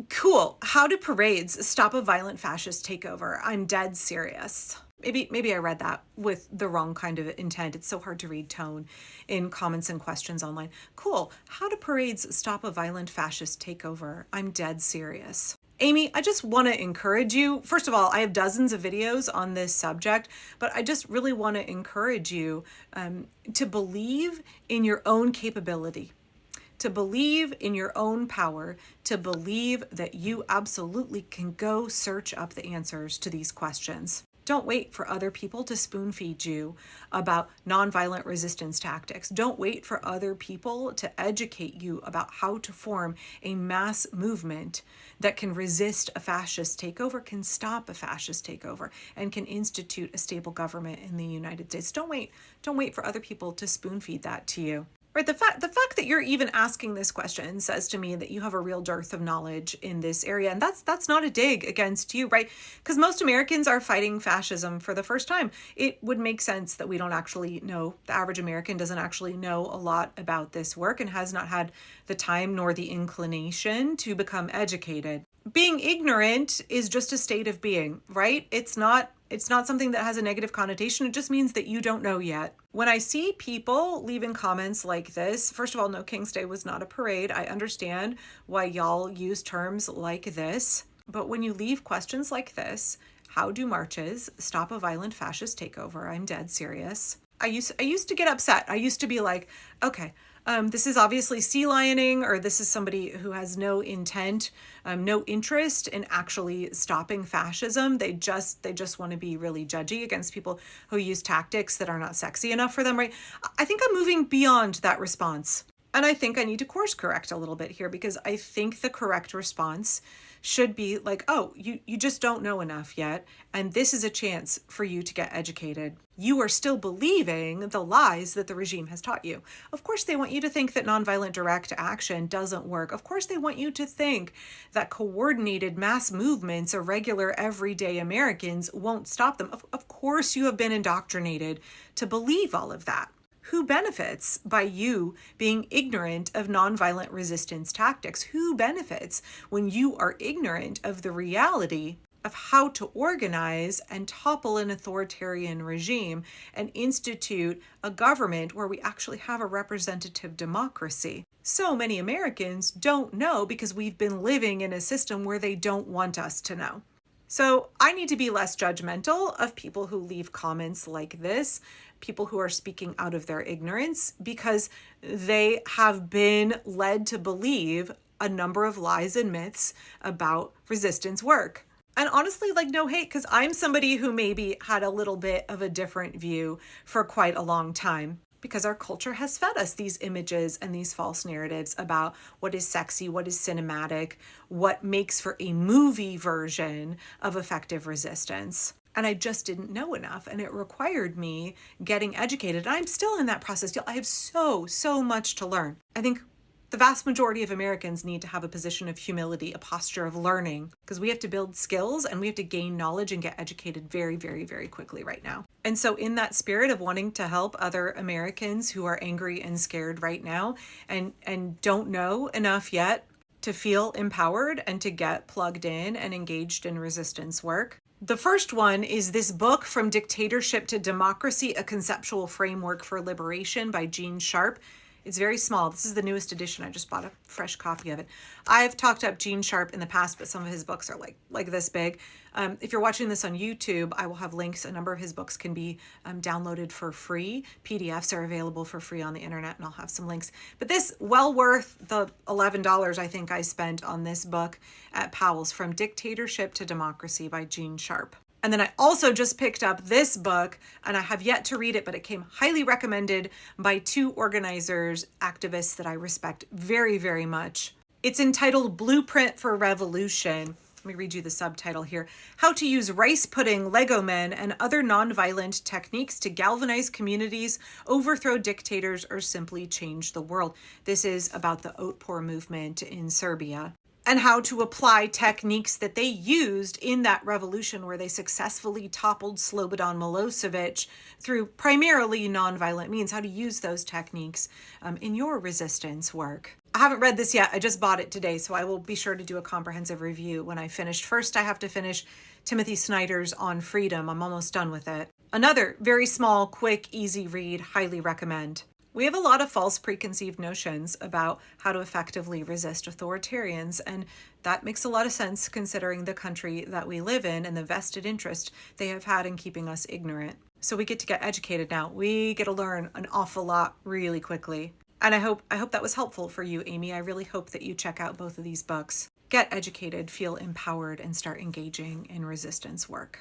Cool. How do parades stop a violent fascist takeover? I'm dead serious. Maybe I read that with the wrong kind of intent. It's so hard to read tone in comments and questions online. Cool. How do parades stop a violent fascist takeover? I'm dead serious. Amy, I just want to encourage you. First of all, I have dozens of videos on this subject, but I just really want to encourage you to believe in your own capability, to believe in your own power, to believe that you absolutely can go search up the answers to these questions. Don't wait for other people to spoon feed you about nonviolent resistance tactics. Don't wait for other people to educate you about how to form a mass movement that can resist a fascist takeover, can stop a fascist takeover, and can institute a stable government in the United States. Don't wait for other people to spoon feed that to you. Right, the fact that you're even asking this question says to me that you have a real dearth of knowledge in this area, and that's not a dig against you, right? Because most Americans are fighting fascism for the first time. It would make sense that we don't actually know, the average American doesn't actually know a lot about this work and has not had the time nor the inclination to become educated. Being ignorant is just a state of being, right? It's not something that has a negative connotation. It just means that you don't know yet. When I see people leaving comments like this, first of all, no, King's Day was not a parade. I understand why y'all use terms like this. But when you leave questions like this, how do marches stop a violent fascist takeover? I'm dead serious. I used to get upset. I used to be like, okay, this is obviously sea lioning, or this is somebody who has no intent, no interest in actually stopping fascism. They just want to be really judgy against people who use tactics that are not sexy enough for them, right? I think I'm moving beyond that response. And I think I need to course correct a little bit here, because I think the correct response should be like, oh, you just don't know enough yet, and this is a chance for you to get educated. You are still believing the lies that the regime has taught you. Of course, they want you to think that nonviolent direct action doesn't work. Of course, they want you to think that coordinated mass movements of regular, everyday Americans won't stop them. Of course, you have been indoctrinated to believe all of that. Who benefits by you being ignorant of nonviolent resistance tactics? Who benefits when you are ignorant of the reality of how to organize and topple an authoritarian regime and institute a government where we actually have a representative democracy? So many Americans don't know because we've been living in a system where they don't want us to know. So I need to be less judgmental of people who leave comments like this, people who are speaking out of their ignorance, because they have been led to believe a number of lies and myths about resistance work. And honestly, like, no hate, because I'm somebody who maybe had a little bit of a different view for quite a long time, because our culture has fed us these images and these false narratives about what is sexy, what is cinematic, what makes for a movie version of effective resistance. And I just didn't know enough, and it required me getting educated. And I'm still in that process. I have so much to learn. I think the vast majority of Americans need to have a position of humility, a posture of learning, because we have to build skills and we have to gain knowledge and get educated very, very, very quickly right now. And so in that spirit of wanting to help other Americans who are angry and scared right now and don't know enough yet to feel empowered and to get plugged in and engaged in resistance work, the first one is this book, From Dictatorship to Democracy, A Conceptual Framework for Liberation by Gene Sharp. It's very small. This is the newest edition. I just bought a fresh copy of it. I've talked up Gene Sharp in the past, but some of his books are like this big. If you're watching this on YouTube, I will have links. A number of his books can be downloaded for free. PDFs are available for free on the internet, and I'll have some links. But this, well worth the $11 I think I spent on this book at Powell's, From Dictatorship to Democracy by Gene Sharp. And then I also just picked up this book, and I have yet to read it, but it came highly recommended by two organizers, activists that I respect very, very much. It's entitled Blueprint for Revolution. Let me read you the subtitle here. How to use rice pudding, Lego men, and other nonviolent techniques to galvanize communities, overthrow dictators, or simply change the world. This is about the Otpor movement in Serbia, and how to apply techniques that they used in that revolution where they successfully toppled Slobodan Milosevic through primarily nonviolent means, how to use those techniques in your resistance work. I haven't read this yet. I just bought it today, so I will be sure to do a comprehensive review when I finish. First, I have to finish Timothy Snyder's On Freedom. I'm almost done with it. Another very small, quick, easy read, highly recommend. We have a lot of false preconceived notions about how to effectively resist authoritarians, and that makes a lot of sense considering the country that we live in and the vested interest they have had in keeping us ignorant. So we get to get educated now. We get to learn an awful lot really quickly. And I hope that was helpful for you, Amy. I really hope that you check out both of these books. Get educated, feel empowered, and start engaging in resistance work.